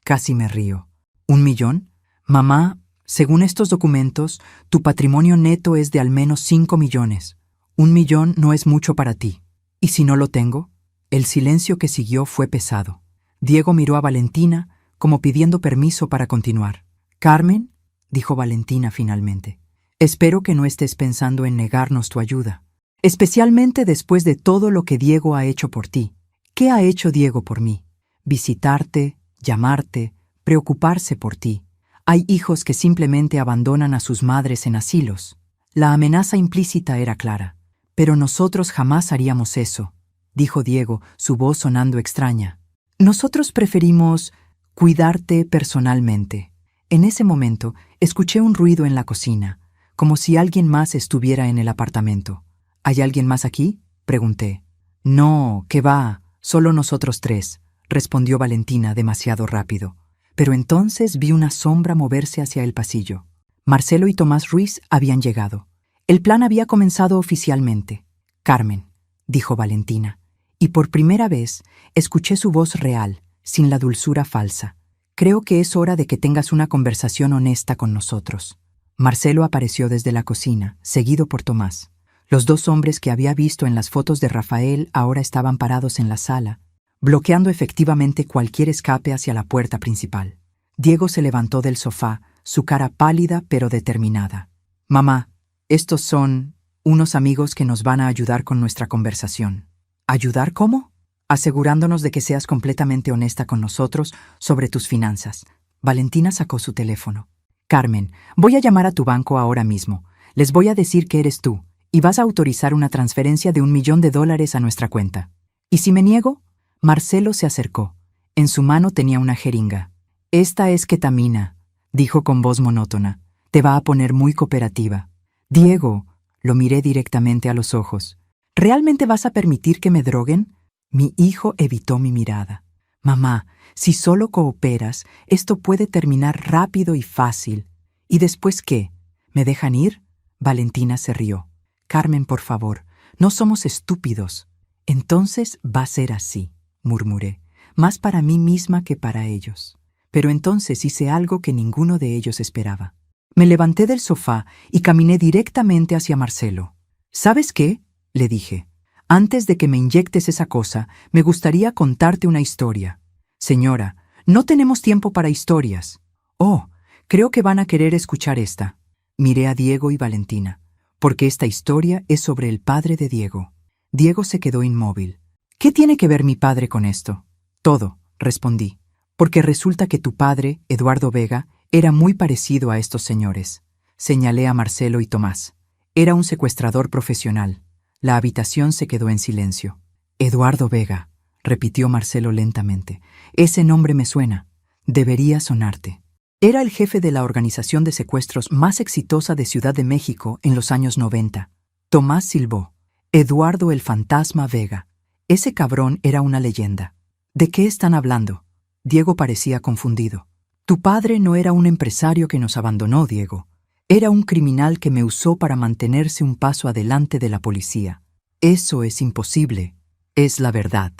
Casi me río. ¿1 millón? Mamá, según estos documentos, tu patrimonio neto es de al menos 5 millones. 1 millón no es mucho para ti. ¿Y si no lo tengo?». El silencio que siguió fue pesado. Diego miró a Valentina como pidiendo permiso para continuar. «Carmen», dijo Valentina finalmente, «espero que no estés pensando en negarnos tu ayuda. Especialmente después de todo lo que Diego ha hecho por ti». «¿Qué ha hecho Diego por mí?». «Visitarte, llamarte, preocuparse por ti. Hay hijos que simplemente abandonan a sus madres en asilos». La amenaza implícita era clara. «Pero nosotros jamás haríamos eso». dijo Diego, su voz sonando extraña. Nosotros preferimos cuidarte personalmente. En ese momento, escuché un ruido en la cocina, como si alguien más estuviera en el apartamento. ¿Hay alguien más aquí?, pregunté. No, ¿qué va? Solo nosotros tres, respondió Valentina demasiado rápido. Pero entonces vi una sombra moverse hacia el pasillo. Marcelo y Tomás Ruiz habían llegado. El plan había comenzado oficialmente. Carmen, dijo Valentina, y por primera vez escuché su voz real, sin la dulzura falsa. Creo que es hora de que tengas una conversación honesta con nosotros. Marcelo apareció desde la cocina, seguido por Tomás. Los dos hombres que había visto en las fotos de Rafael ahora estaban parados en la sala, bloqueando efectivamente cualquier escape hacia la puerta principal. Diego se levantó del sofá, su cara pálida pero determinada. Mamá, estos son unos amigos que nos van a ayudar con nuestra conversación. ¿Ayudar cómo? Asegurándonos de que seas completamente honesta con nosotros sobre tus finanzas. Valentina sacó su teléfono. Carmen, voy a llamar a tu banco ahora mismo. Les voy a decir que eres tú, y vas a autorizar una transferencia de $1.000.000 a nuestra cuenta. ¿Y si me niego? Marcelo se acercó. En su mano tenía una jeringa. Esta es ketamina, dijo con voz monótona. Te va a poner muy cooperativa. Diego, lo miré directamente a los ojos. ¿Realmente vas a permitir que me droguen? Mi hijo evitó mi mirada. Mamá, si solo cooperas, esto puede terminar rápido y fácil. ¿Y después qué? ¿Me dejan ir? Valentina se rió. Carmen, por favor, no somos estúpidos. Entonces va a ser así, murmuré, más para mí misma que para ellos. Pero entonces hice algo que ninguno de ellos esperaba. Me levanté del sofá y caminé directamente hacia Marcelo. ¿Sabes qué?, le dije. Antes de que me inyectes esa cosa, me gustaría contarte una historia. Señora, no tenemos tiempo para historias. Oh, creo que van a querer escuchar esta. Miré a Diego y Valentina, porque esta historia es sobre el padre de Diego. Diego se quedó inmóvil. ¿Qué tiene que ver mi padre con esto? Todo, respondí, porque resulta que tu padre, Eduardo Vega, era muy parecido a estos señores. Señalé a Marcelo y Tomás. Era un secuestrador profesional. La habitación se quedó en silencio. Eduardo Vega, repitió Marcelo lentamente. Ese nombre me suena. Debería sonarte. Era el jefe de la organización de secuestros más exitosa de Ciudad de México en los años 90. Tomás silbó. Eduardo el Fantasma Vega. Ese cabrón era una leyenda. ¿De qué están hablando? Diego parecía confundido. Tu padre no era un empresario que nos abandonó, Diego. Era un criminal que me usó para mantenerse un paso adelante de la policía. Eso es imposible. Es la verdad.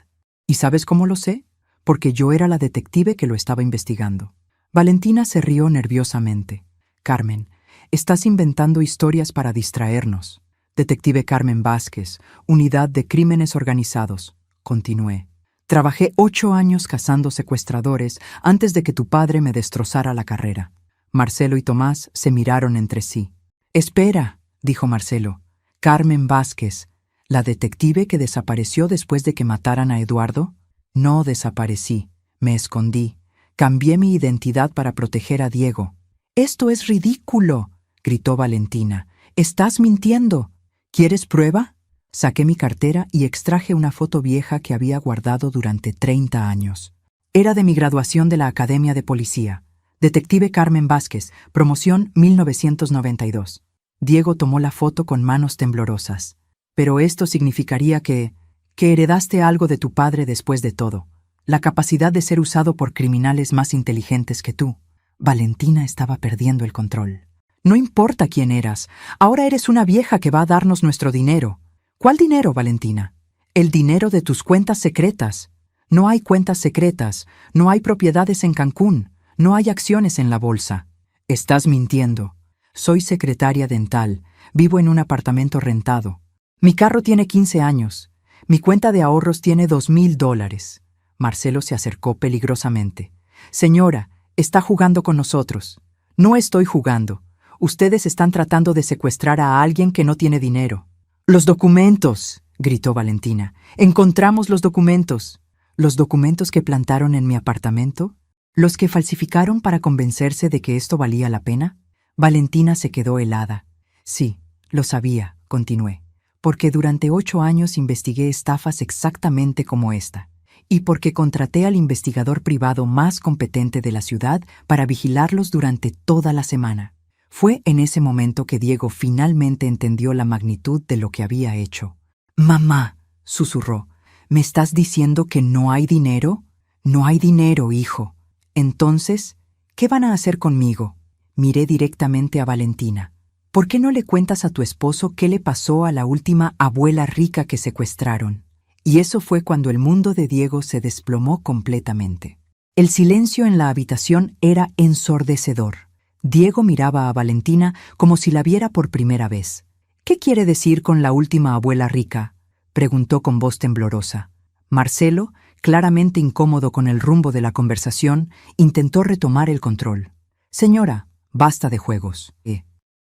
¿Y sabes cómo lo sé? Porque yo era la detective que lo estaba investigando. Valentina se rió nerviosamente. Carmen, estás inventando historias para distraernos. Detective Carmen Vázquez, Unidad de Crímenes Organizados. Continué. Trabajé 8 años cazando secuestradores antes de que tu padre me destrozara la carrera. Marcelo y Tomás se miraron entre sí. Espera, dijo Marcelo. Carmen Vázquez, ¿la detective que desapareció después de que mataran a Eduardo? No desaparecí, me escondí. Cambié mi identidad para proteger a Diego. «¡Esto es ridículo!», gritó Valentina. «¡Estás mintiendo! ¿Quieres prueba?». Saqué mi cartera y extraje una foto vieja que había guardado durante 30 años. Era de mi graduación de la Academia de Policía. Detective Carmen Vázquez, promoción 1992. Diego tomó la foto con manos temblorosas. «Pero esto significaría que heredaste algo de tu padre después de todo. La capacidad de ser usado por criminales más inteligentes que tú». Valentina estaba perdiendo el control. «No importa quién eras, ahora eres una vieja que va a darnos nuestro dinero». «¿Cuál dinero, Valentina?». «El dinero de tus cuentas secretas». «No hay cuentas secretas, no hay propiedades en Cancún, no hay acciones en la bolsa». «Estás mintiendo. Soy secretaria dental, vivo en un apartamento rentado. Mi carro tiene 15 años, mi cuenta de ahorros tiene $2,000. Marcelo se acercó peligrosamente. «Señora, está jugando con nosotros». «No estoy jugando. Ustedes están tratando de secuestrar a alguien que no tiene dinero». «¡Los documentos!», gritó Valentina. «Encontramos los documentos». «¿Los documentos que plantaron en mi apartamento? ¿Los que falsificaron para convencerse de que esto valía la pena?». Valentina se quedó helada. «Sí, lo sabía», continué. porque durante 8 años investigué estafas exactamente como esta, y porque contraté al investigador privado más competente de la ciudad para vigilarlos durante toda la semana. Fue en ese momento que Diego finalmente entendió la magnitud de lo que había hecho. «Mamá», susurró, «¿me estás diciendo que no hay dinero?» «No hay dinero, hijo». «Entonces, ¿qué van a hacer conmigo?» Miré directamente a Valentina. «¿Por qué no le cuentas a tu esposo qué le pasó a la última abuela rica que secuestraron?» Y eso fue cuando el mundo de Diego se desplomó completamente. El silencio en la habitación era ensordecedor. Diego miraba a Valentina como si la viera por primera vez. «¿Qué quiere decir con la última abuela rica?», preguntó con voz temblorosa. Marcelo, claramente incómodo con el rumbo de la conversación, intentó retomar el control. «Señora, basta de juegos.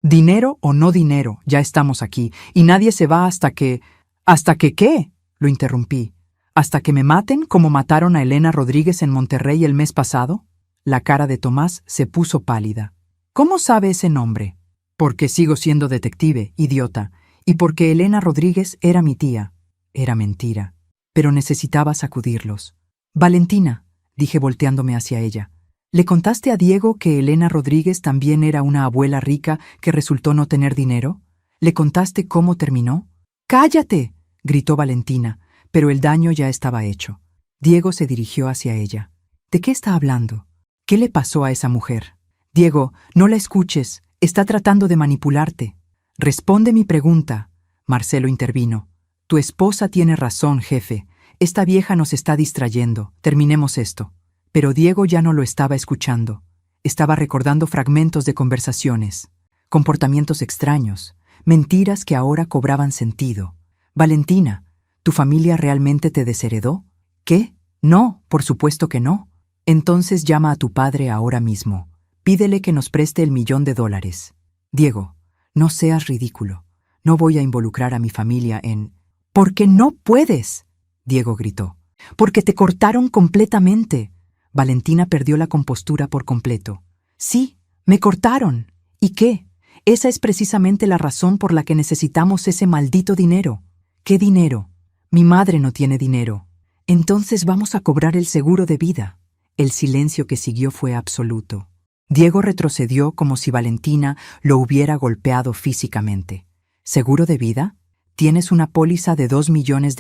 Dinero o no dinero, ya estamos aquí, y nadie se va hasta que... ¿Hasta que qué?», lo interrumpí. «¿Hasta que me maten como mataron a Elena Rodríguez en Monterrey el mes pasado?» La cara de Tomás se puso pálida. «¿Cómo sabe ese nombre?» «Porque sigo siendo detective, idiota, y porque Elena Rodríguez era mi tía». Era mentira, pero necesitaba sacudirlos. «Valentina», dije volteándome hacia ella, ¿le contaste a Diego que Elena Rodríguez también era una abuela rica que resultó no tener dinero? ¿Le contaste cómo terminó?» «¡Cállate!», gritó Valentina, pero el daño ya estaba hecho. Diego se dirigió hacia ella. «¿De qué está hablando? ¿Qué le pasó a esa mujer?» «Diego, no la escuches. Está tratando de manipularte». «Responde mi pregunta», Marcelo intervino. «Tu esposa tiene razón, jefe. Esta vieja nos está distrayendo. Terminemos esto». Pero Diego ya no lo estaba escuchando. Estaba recordando fragmentos de conversaciones, comportamientos extraños, mentiras que ahora cobraban sentido. «Valentina, ¿tu familia realmente te desheredó?» «¿Qué? No, por supuesto que no». «Entonces llama a tu padre ahora mismo. Pídele que nos preste el $1.000.000. Diego, no seas ridículo. No voy a involucrar a mi familia en...» «¿Por qué no puedes?», Diego gritó. «Porque te cortaron completamente». Valentina perdió la compostura por completo. «Sí, me cortaron. ¿Y qué? Esa es precisamente la razón por la que necesitamos ese maldito dinero». «¿Qué dinero? Mi madre no tiene dinero». «Entonces vamos a cobrar el seguro de vida». El silencio que siguió fue absoluto. Diego retrocedió como si Valentina lo hubiera golpeado físicamente. «¿Seguro de vida? Tienes una póliza de $2 millones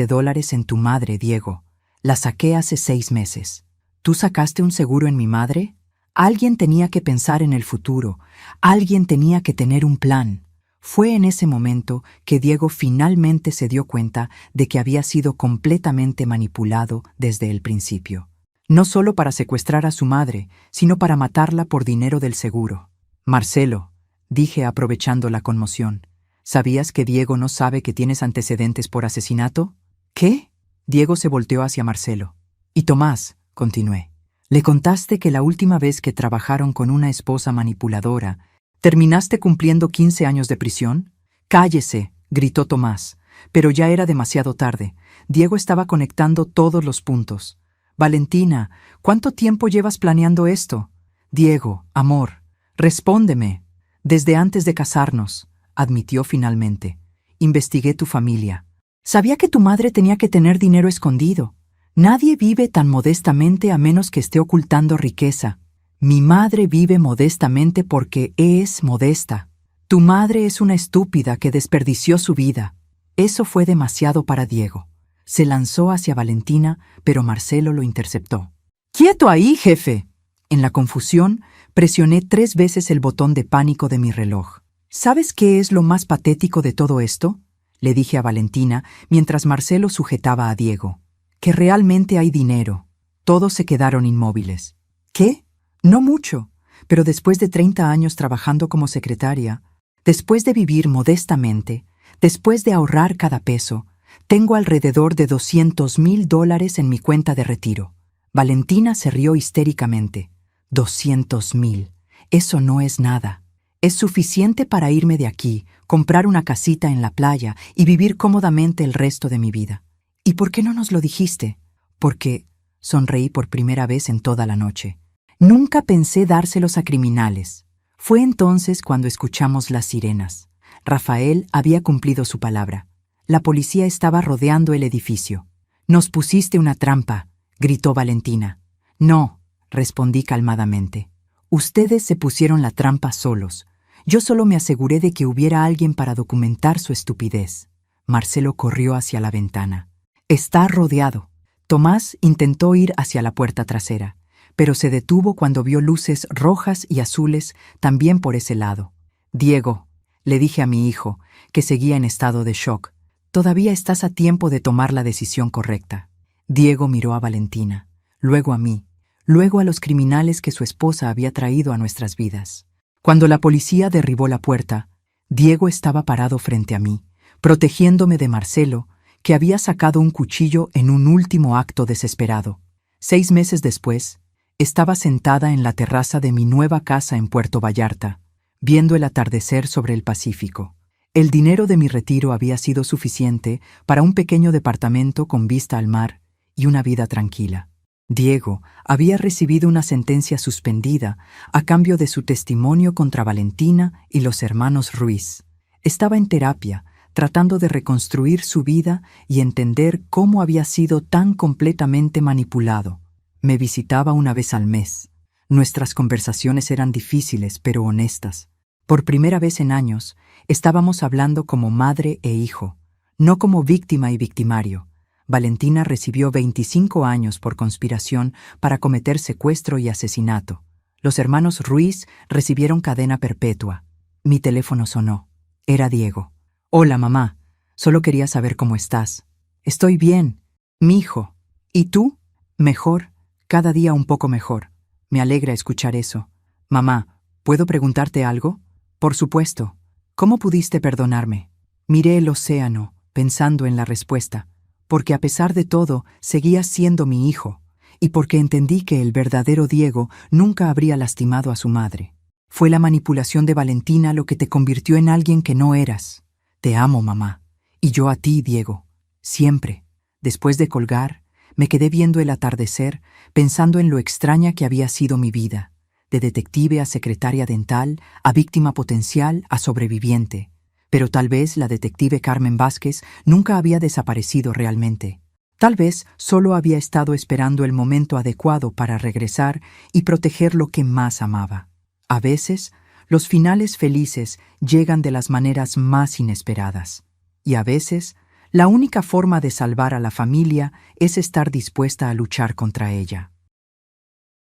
en tu madre, Diego. La saqué hace 6 meses. ¿Tú sacaste un seguro en mi madre?» Alguien tenía que pensar en el futuro. Alguien tenía que tener un plan. Fue en ese momento que Diego finalmente se dio cuenta de que había sido completamente manipulado desde el principio. No solo para secuestrar a su madre, sino para matarla por dinero del seguro. «Marcelo», dije aprovechando la conmoción, ¿sabías que Diego no sabe que tienes antecedentes por asesinato? ¿Qué? Diego se volteó hacia Marcelo. «Y Tomás», continué, «le contaste que la última vez que trabajaron con una esposa manipuladora, ¿terminaste cumpliendo 15 años de prisión?» «Cállese», gritó Tomás, pero ya era demasiado tarde. Diego estaba conectando todos los puntos. «Valentina, ¿cuánto tiempo llevas planeando esto?» «Diego, amor, respóndeme». «Desde antes de casarnos», admitió finalmente. «Investigué tu familia. Sabía que tu madre tenía que tener dinero escondido. Nadie vive tan modestamente a menos que esté ocultando riqueza. Mi madre vive modestamente porque es modesta. Tu madre es una estúpida que desperdició su vida». Eso fue demasiado para Diego. Se lanzó hacia Valentina, pero Marcelo lo interceptó. «¡Quieto ahí, jefe!». En la confusión, presioné 3 veces el botón de pánico de mi reloj. «¿Sabes qué es lo más patético de todo esto?», le dije a Valentina mientras Marcelo sujetaba a Diego. «Que realmente hay dinero». Todos se quedaron inmóviles. «¿Qué? No mucho, pero después de 30 años trabajando como secretaria, después de vivir modestamente, después de ahorrar cada peso, tengo alrededor de $200.000 en mi cuenta de retiro». Valentina se rió histéricamente. «$200.000. Eso no es nada. Es suficiente para irme de aquí, comprar una casita en la playa y vivir cómodamente el resto de mi vida». «¿Y por qué no nos lo dijiste?». «Porque…», sonreí por primera vez en toda la noche. «Nunca pensé dárselos a criminales». Fue entonces cuando escuchamos las sirenas. Rafael había cumplido su palabra. La policía estaba rodeando el edificio. «Nos pusiste una trampa», gritó Valentina. «No», respondí calmadamente. «Ustedes se pusieron la trampa solos. Yo solo me aseguré de que hubiera alguien para documentar su estupidez». Marcelo corrió hacia la ventana. «Está rodeado». Tomás intentó ir hacia la puerta trasera, pero se detuvo cuando vio luces rojas y azules también por ese lado. «Diego», le dije a mi hijo, que seguía en estado de shock, «todavía estás a tiempo de tomar la decisión correcta». Diego miró a Valentina, luego a mí, luego a los criminales que su esposa había traído a nuestras vidas. Cuando la policía derribó la puerta, Diego estaba parado frente a mí, protegiéndome de Marcelo, que había sacado un cuchillo en un último acto desesperado. 6 meses después, estaba sentada en la terraza de mi nueva casa en Puerto Vallarta, viendo el atardecer sobre el Pacífico. El dinero de mi retiro había sido suficiente para un pequeño departamento con vista al mar y una vida tranquila. Diego había recibido una sentencia suspendida a cambio de su testimonio contra Valentina y los hermanos Ruiz. Estaba en terapia, tratando de reconstruir su vida y entender cómo había sido tan completamente manipulado. Me visitaba una vez al mes. Nuestras conversaciones eran difíciles pero honestas. Por primera vez en años, estábamos hablando como madre e hijo, no como víctima y victimario. Valentina recibió 25 años por conspiración para cometer secuestro y asesinato. Los hermanos Ruiz recibieron cadena perpetua. Mi teléfono sonó. Era Diego. «Hola, mamá. Solo quería saber cómo estás». «Estoy bien, mijo. ¿Y tú?» «Mejor. Cada día un poco mejor. Me alegra escuchar eso. Mamá, ¿puedo preguntarte algo?» «Por supuesto. ¿Cómo pudiste perdonarme?» Miré el océano, pensando en la respuesta, porque a pesar de todo, seguías siendo mi hijo, y porque entendí que el verdadero Diego nunca habría lastimado a su madre. Fue la manipulación de Valentina lo que te convirtió en alguien que no eras. Te amo, mamá. Y yo a ti, Diego. Siempre. Después de colgar, me quedé viendo el atardecer, pensando en lo extraña que había sido mi vida. De detective a secretaria dental, a víctima potencial, a sobreviviente. Pero tal vez la detective Carmen Vázquez nunca había desaparecido realmente. Tal vez solo había estado esperando el momento adecuado para regresar y proteger lo que más amaba. A veces, los finales felices llegan de las maneras más inesperadas. Y a veces, la única forma de salvar a la familia es estar dispuesta a luchar contra ella.